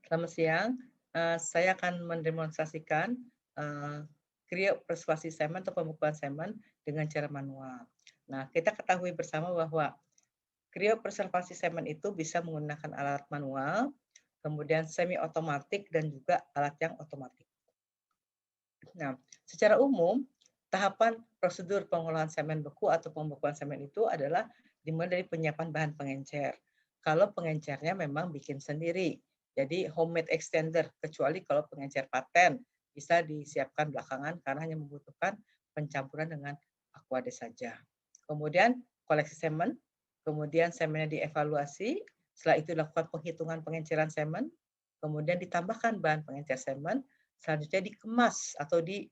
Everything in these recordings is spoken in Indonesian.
Selamat siang. Saya akan mendemonstrasikan kriopreservasi semen atau pembekuan semen dengan cara manual. Nah, kita ketahui bersama bahwa kriopreservasi semen itu bisa menggunakan alat manual, kemudian semi otomatik dan juga alat yang otomatis. Nah, secara umum, tahapan prosedur pengolahan semen beku atau pembekuan semen itu adalah dimulai dari penyiapan bahan pengencer. Kalau pengencernya memang bikin sendiri, jadi homemade extender, kecuali kalau pengencer paten bisa disiapkan belakangan karena hanya membutuhkan pencampuran dengan Aquades saja. Kemudian koleksi semen, kemudian semennya dievaluasi, setelah itu dilakukan penghitungan pengenceran semen, kemudian ditambahkan bahan pengencer semen, selanjutnya dikemas atau di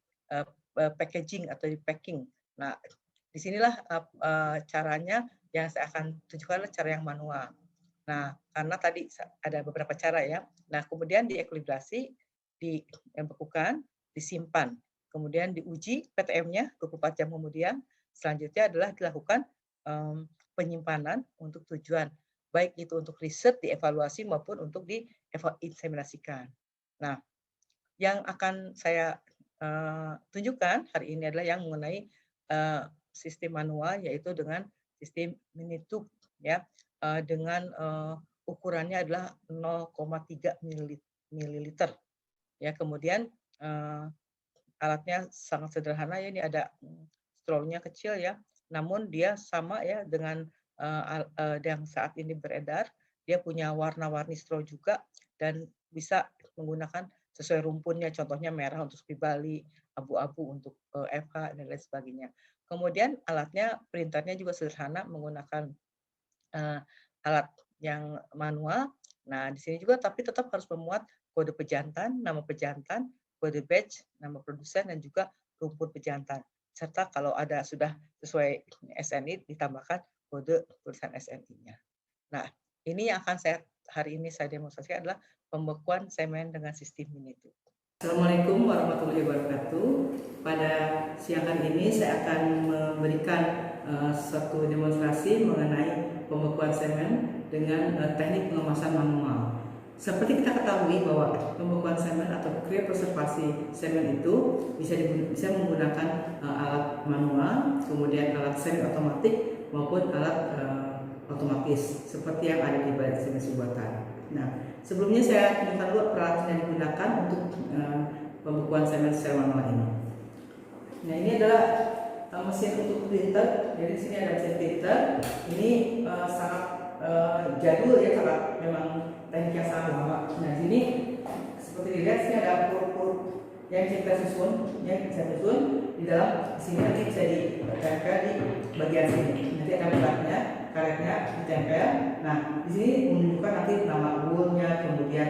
packaging atau di packing. Nah, disinilah caranya yang saya akan tunjukkan cara yang manual. Nah, karena tadi ada beberapa cara ya. Nah, kemudian diekuilibrasi, dibekukan, disimpan. Kemudian diuji PTM-nya 24 jam kemudian. Selanjutnya adalah dilakukan penyimpanan untuk tujuan baik itu untuk riset, dievaluasi maupun untuk diinseminasikan. Nah, yang akan saya tunjukkan hari ini adalah yang mengenai sistem manual, yaitu dengan sistem mini tube ya, dengan ukurannya adalah 0,3 mililiter ya. Kemudian alatnya sangat sederhana ya, ini ada straw-nya kecil ya, namun dia sama ya dengan yang saat ini beredar. Dia punya warna-warni straw juga dan bisa menggunakan sesuai rumpunnya, contohnya merah untuk Spi Bali, abu-abu untuk FH dan lain sebagainya. Kemudian alatnya, printernya juga sederhana menggunakan alat yang manual. Nah, di sini juga tapi tetap harus memuat kode pejantan, nama pejantan, kode batch, nama produsen, dan juga rumpun pejantan. Serta kalau ada sudah sesuai SNI ditambahkan kode tulisan SNI-nya. Nah, ini yang akan hari ini saya demonstrasikan adalah pembekuan semen dengan sistem mini tube. Assalamualaikum warahmatullahi wabarakatuh. Pada siang hari ini saya akan memberikan suatu demonstrasi mengenai pembekuan semen dengan teknik pengemasan manual. Seperti kita ketahui bahwa pembekuan semen atau kriopreservasi semen itu bisa menggunakan alat manual, kemudian alat semi otomatik maupun alat otomatis seperti yang ada di balik mesin buatan. Nah, sebelumnya saya tunjukkan dulu peralatan yang digunakan untuk pembekuan semen secara manual ini. Nah, ini adalah mesin untuk printer. Jadi di sini ada mesin printer. Ini sangat jadul ya, sangat memang teknik yang sangat lama. Nah, di sini seperti dilihat sini ada huruf-huruf yang kita susun, di dalam sini nanti bisa ditempel di bagian sini. Nanti ada beratnya, karetnya ditempel. Nah, di sini menunjukkan nanti nama woolnya, kemudian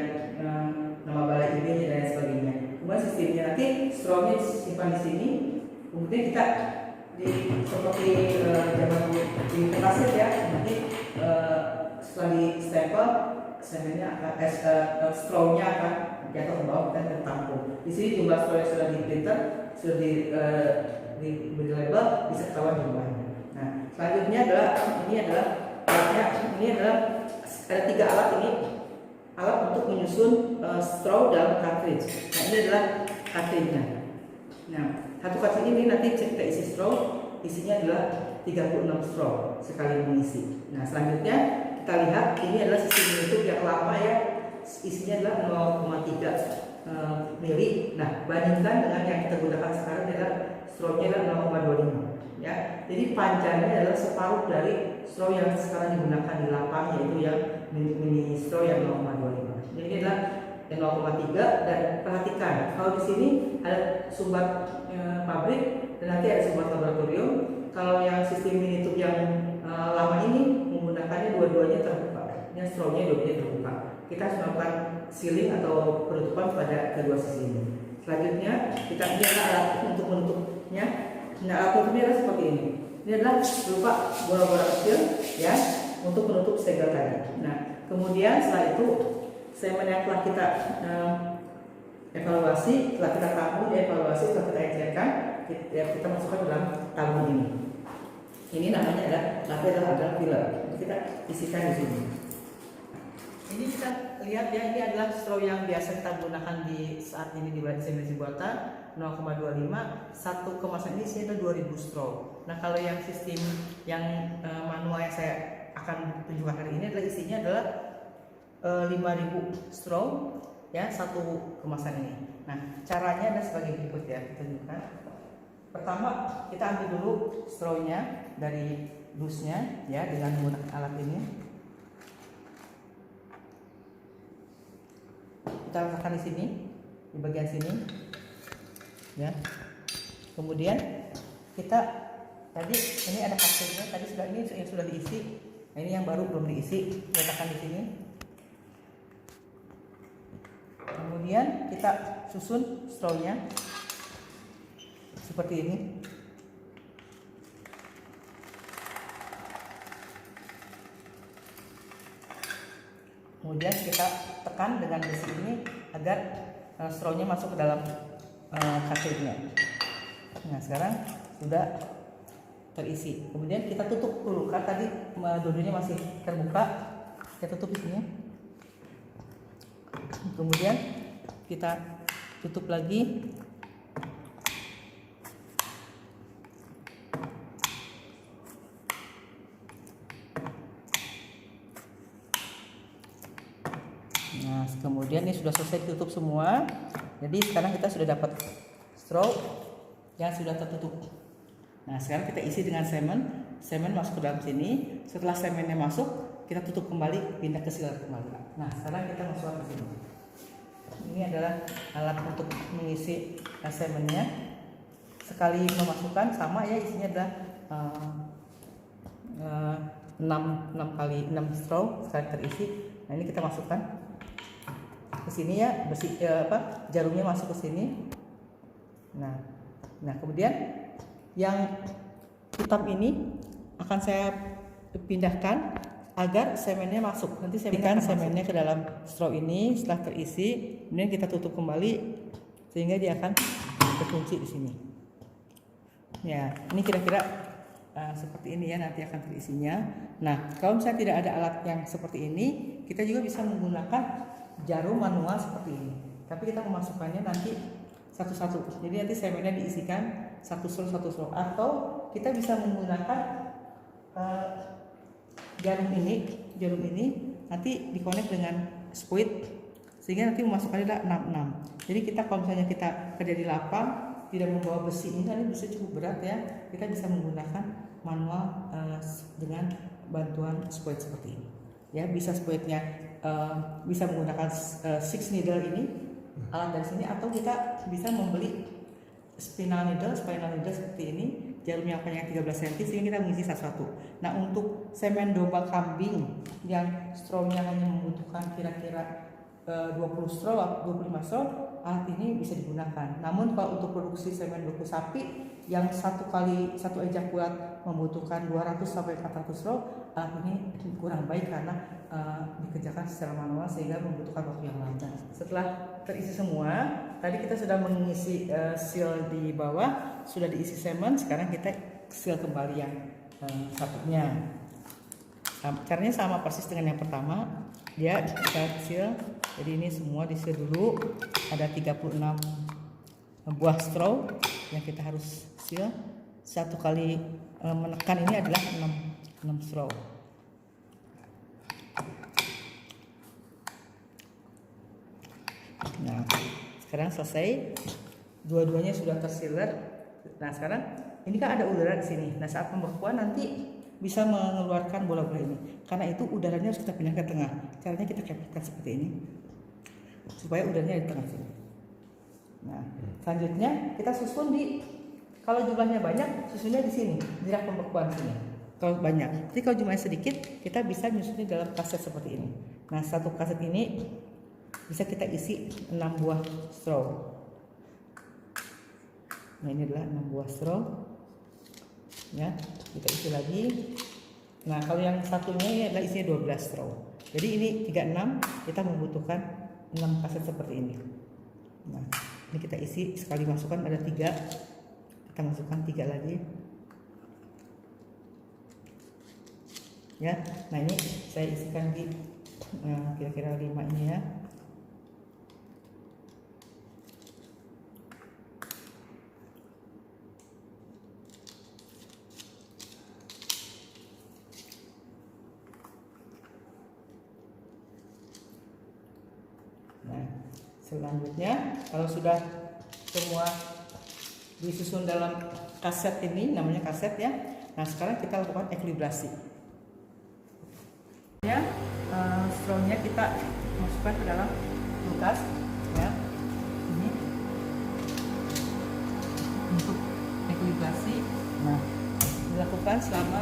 nama balai idenya dan sebagainya. Kemudian sistemnya nanti straw-nya disimpan di sini. Kemudian kita seperti zaman di kaset ya, nanti setelah di stempel, semennya akan straw-nya akan jatuh ke bawah dan tertampung. Di sini jumlah straw yang sudah di printer, sudah diberi label, bisa ketahuan jumlahnya. Nah, selanjutnya adalah alatnya. Ini adalah ada 3 alat ini, alat untuk menyusun straw dalam cartridge. Nah, ini adalah cartridge-nya. Nah, satu cartridge ini nanti kita isi straw, isinya adalah 36 straw sekali mengisi. Nah, selanjutnya kita lihat ini adalah sistem YouTube yang lama ya, isinya adalah 0,3 mili. Nah, bandingkan dengan yang kita gunakan sekarang adalah straw-nya adalah 0,25 ya. Jadi panjangnya adalah separuh dari straw yang sekarang digunakan di lapang, yaitu yang mini straw yang 0,25. Jadi ini adalah 0,3 dan perhatikan kalau di sini ada sumbat pabrik dan nanti ada sumbat laboratorium. Kalau yang sistem mini tube yang lama ini menggunakannya dua-duanya terbuka, yang straw-nya dua-duanya terbuka. Kita harus melakukan sealing atau penutupan pada kedua sisi ini. Selanjutnya kita punya alat untuk menutupnya. Nah, alat penutupnya adalah seperti ini. Ini adalah berupa bola-bola kecil ya untuk menutup segel tadi. Nah, kemudian setelah itu semen yang telah kita evaluasi, setelah kita tabung, dievaluasi, setelah kita encerkan, kita masukkan dalam tabung ini. Ini namanya adalah agar filler. Kita isikan di sini. Ini kita bisa lihat ya, ini adalah straw yang biasa kita gunakan di saat ini di balik inseminasi buatan 0,25. Satu kemasan ini isinya ada 2000 straw. Nah kalau yang sistem yang manual yang saya akan tunjukkan hari ini adalah isinya adalah 5000 straw ya, satu kemasan ini. Nah caranya adalah sebagai berikut ya, kita tunjukkan. Pertama kita ambil dulu strawnya dari dusnya ya dengan menggunakan alat ini. Kita letakkan di sini, di bagian sini ya. Kemudian kita tadi ini ada kapsulnya, tadi sudah ini yang sudah diisi. Nah, ini yang baru belum diisi, letakkan di sini. Kemudian kita susun strawnya seperti ini. Kemudian kita tekan dengan besi ini agar strawnya masuk ke dalam kasirnya. Nah sekarang sudah terisi. Kemudian kita tutup dulu, kan tadi dulunya masih terbuka. Kita tutup di sini. Kemudian kita tutup lagi. Nah, kemudian ini sudah selesai ditutup semua. Jadi sekarang kita sudah dapat straw yang sudah tertutup. Nah, sekarang kita isi dengan semen. Semen masuk ke dalam sini. Setelah semennya masuk, kita tutup kembali, pindah ke sealer kembali. Nah, sekarang kita masukkan ke sini. Ini adalah alat untuk mengisi semennya. Sekali memasukkan sama ya, isinya adalah 6 kali 6 straw sekali terisi. Nah, ini kita masukkan ke sini ya, jarumnya masuk ke sini. Nah kemudian yang hitam ini akan saya pindahkan agar semennya masuk. Nanti saya pindahkan semennya ke dalam straw ini setelah terisi. Kemudian kita tutup kembali sehingga dia akan terkunci di sini. Ya, ini kira-kira seperti ini ya, nanti akan terisinya. Nah, kalau misalnya tidak ada alat yang seperti ini, kita juga bisa menggunakan jarum manual seperti ini. Tapi kita memasukkannya nanti satu-satu. Jadi nanti semennya diisikan satu straw, atau kita bisa menggunakan jarum ini nanti dikonek dengan spuit sehingga nanti memasukkannya adalah 66. Jadi kita kalau misalnya kita kerja di lapang tidak membawa besi ini, kan besi cukup berat ya, kita bisa menggunakan manual dengan bantuan spuit seperti ini. Ya, bisa spuitnya bisa menggunakan 6 needle ini alat dari sini, atau kita bisa membeli spinal needle seperti ini, jarum yang panjang 13 cm sehingga kita mengisi satu-satu. Nah, untuk semen domba kambing yang strawnya hanya membutuhkan kira-kira 20 straw atau 25 straw, alat ini bisa digunakan. Namun kalau untuk produksi semen beku sapi yang satu ejakulat membutuhkan 200 sampai 400 straw, alat ini kurang baik karena dikerjakan secara manual sehingga membutuhkan waktu yang lama. Setelah terisi semua, tadi kita sudah mengisi seal di bawah, sudah diisi semen. Sekarang kita seal kembali yang satunya. Caranya sama persis dengan yang pertama. Dia kita seal. Jadi ini semua di seal dulu. Ada 36 buah straw yang kita harus seal. Satu kali menekan ini adalah 6 straw. Nah, sekarang selesai. Dua-duanya sudah tersealer. Nah, sekarang ini kan ada udara di sini. Nah, saat pembekuan nanti bisa mengeluarkan bola-bola ini. Karena itu udaranya harus kita pindah ke tengah. Caranya kita kepitkan seperti ini supaya udaranya di tengah sini. Nah, selanjutnya kita susun kalau jumlahnya banyak, susunnya di sini, di rak pembekuan sini. Kalau banyak, jadi kalau jumlahnya sedikit, kita bisa menyusunnya dalam kaset seperti ini. Nah, satu kaset ini bisa kita isi 6 buah straw. Nah, ini adalah 6 buah straw. Ya, kita isi lagi. Nah, kalau yang satunya ini adalah isinya 12 straw. Jadi ini 36, kita membutuhkan 6 kaset seperti ini. Nah, ini kita isi, sekali masukkan ada 3. Kita masukkan 3 lagi. Ya, nah ini saya isikan di Nah, kira-kira 5 ini ya. Nah, selanjutnya kalau sudah semua disusun dalam kaset ini, namanya kaset ya. Nah, sekarang kita lakukan ekilibrasi. Ya, strawnya kita masukkan ke dalam kulkas ya. Ini untuk ekilibrasi. Nah, dilakukan selama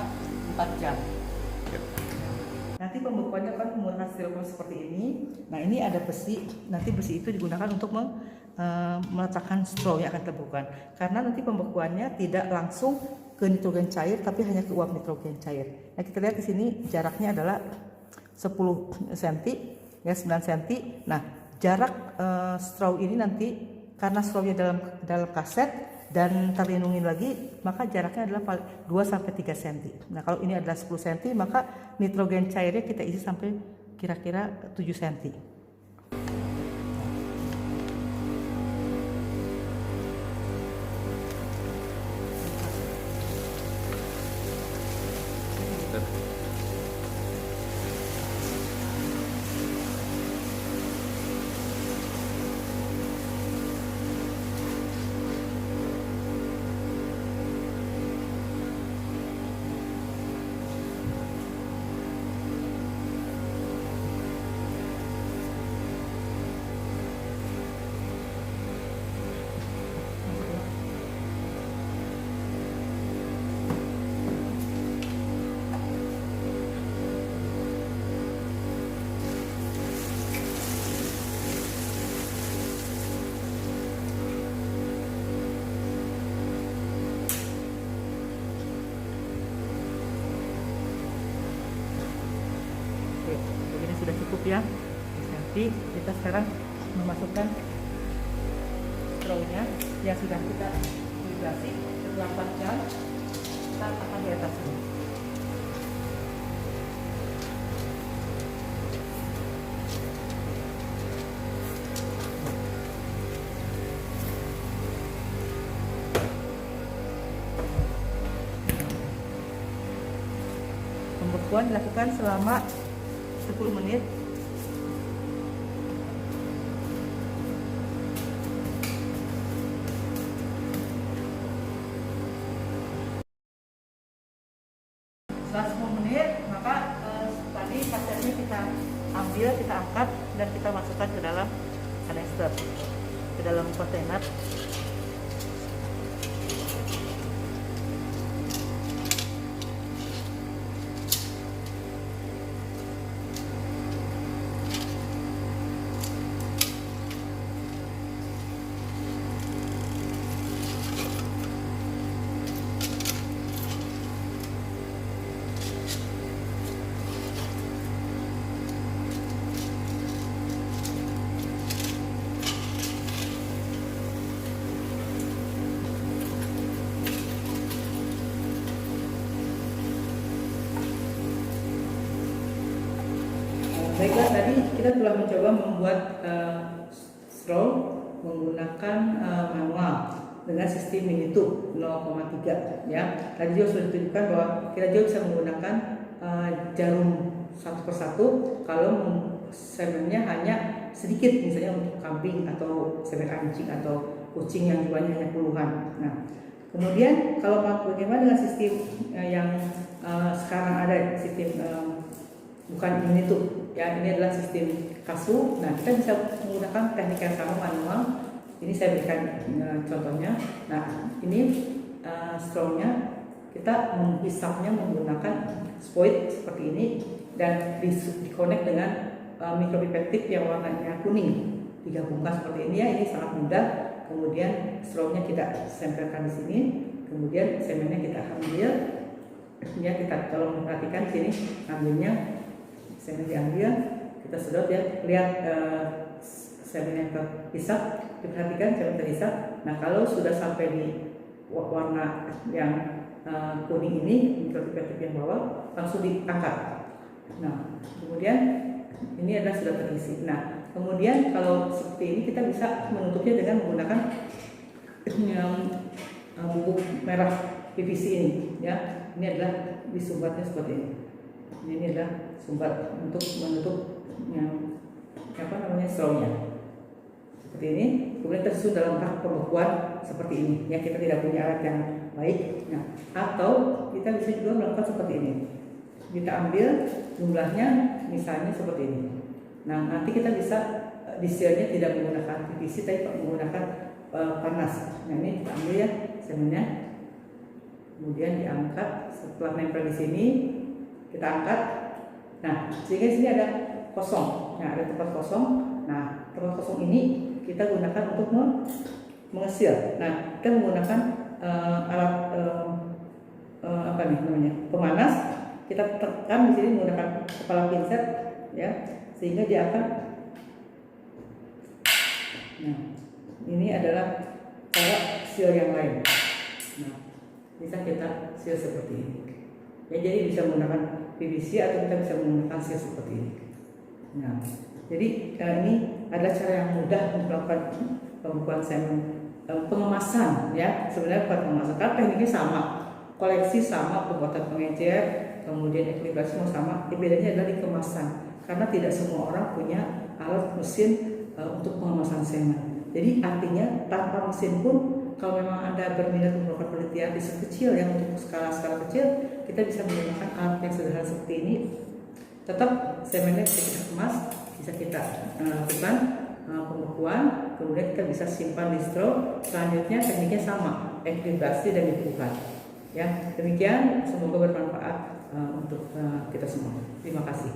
4 jam. Nanti pembekuannya akan menggunakan styrofoam seperti ini. Nah, ini ada besi. Nanti besi itu digunakan untuk meletakkan straw yang akan terbekukan. Karena nanti pembekuannya tidak langsung ke nitrogen cair, tapi hanya ke uap nitrogen cair. Nah, kita lihat di sini jaraknya adalah 10 cm, ya 9 cm. Nah, jarak straw ini nanti karena strawnya dalam kaset dan terlindungi lagi, maka jaraknya adalah 2-3 cm. Nah, kalau ini adalah 10 cm, maka nitrogen cairnya kita isi sampai kira-kira 7 cm. Begini sudah cukup ya. Nanti kita sekarang memasukkan strawnya yang sudah kita ekilibrasi setelah 4 jam. Kita letakkan di atas ini. Pembekuan dilakukan selama 10 menit. Setelah 10 menit, maka tadi kasetnya kita ambil, kita angkat dan kita masukkan ke dalam kanister, ke dalam kontainer. Baiklah, tadi kita telah mencoba membuat straw menggunakan manual dengan sistem Minitube 0,3 ya. Tadi juga sudah ditunjukkan bahwa kita juga bisa menggunakan jarum satu persatu kalau semennya hanya sedikit, misalnya untuk kambing atau semen anjing atau kucing yang jumlahnya hanya puluhan. Nah, kemudian kalau bagaimana dengan sistem yang sekarang ada, sistem bukan Minitube ya, ini adalah sistem kasu. Nah, kita bisa menggunakan teknik yang sama, manual. Ini saya berikan contohnya. Nah, ini strawnya kita menghisapnya menggunakan spoit seperti ini dan dikonek dengan mikropipet tip yang warnanya kuning, digabungkan seperti ini ya. Ini sangat mudah. Kemudian strawnya kita tempelkan di sini, kemudian semennya kita ambil ya. Kita tolong perhatikan sini, ambilnya semen diambil, kita sedot ya, lihat semen yang terhisap, diperhatikan semen terhisap. Nah, kalau sudah sampai di warna yang kuning ini, mikropipet tip yang bawah, langsung diangkat. Nah, kemudian Ini adalah sudah terisi. Nah, kemudian kalau seperti ini kita bisa menutupnya dengan menggunakan yang bubuk merah PVC ini, ya. Ini adalah disumbatnya seperti ini. Ini adalah sumbat untuk menutup yang strawnya. Seperti ini. Kemudian tersusun dalam tahap pembekuan seperti ini. Ya, kita tidak punya alat yang baik. Nah, atau kita bisa juga melakukan seperti ini. Kita ambil jumlahnya misalnya seperti ini. Nah, nanti kita bisa disilnya tidak menggunakan PVC tapi menggunakan panas. Nah, ini kita ambil ya semennya, kemudian diangkat. Setelah nempel di sini kita angkat. Nah, sehingga di sini ada kosong. Nah, ada tempat kosong. Nah, tempat kosong ini kita gunakan untuk mengesil. Nah, kita menggunakan alat pemanas. Kita tekan di sini menggunakan kepala pinset, ya, sehingga dia akan. Nah, ini adalah cara seal yang lain. Nah, bisa kita seal seperti ini. Ya, jadi bisa menggunakan PVC atau kita bisa menggunakan seal seperti ini. Nah, jadi ini adalah cara yang mudah untuk melakukan pembekuan semen, pengemasan, ya. Sebenarnya bukan pengemasan, karena tekniknya sama, koleksi sama, pembuatan pengecer, kemudian ekuilibrasi sama. Bedanya adalah di kemasan, karena tidak semua orang punya alat mesin untuk pengemasan semen. Jadi artinya tanpa mesin pun, kalau memang Anda berminat melakukan penelitian riset kecil yang untuk skala-skala kecil, kita bisa menggunakan alat yang sederhana seperti ini. Tetap semennya bisa kita kemas, bisa kita lakukan pembekuan, kemudian kita bisa simpan di straw. Selanjutnya tekniknya sama, ekuilibrasi dan dibuka. Ya, demikian, semoga bermanfaat untuk kita semua. Terima kasih.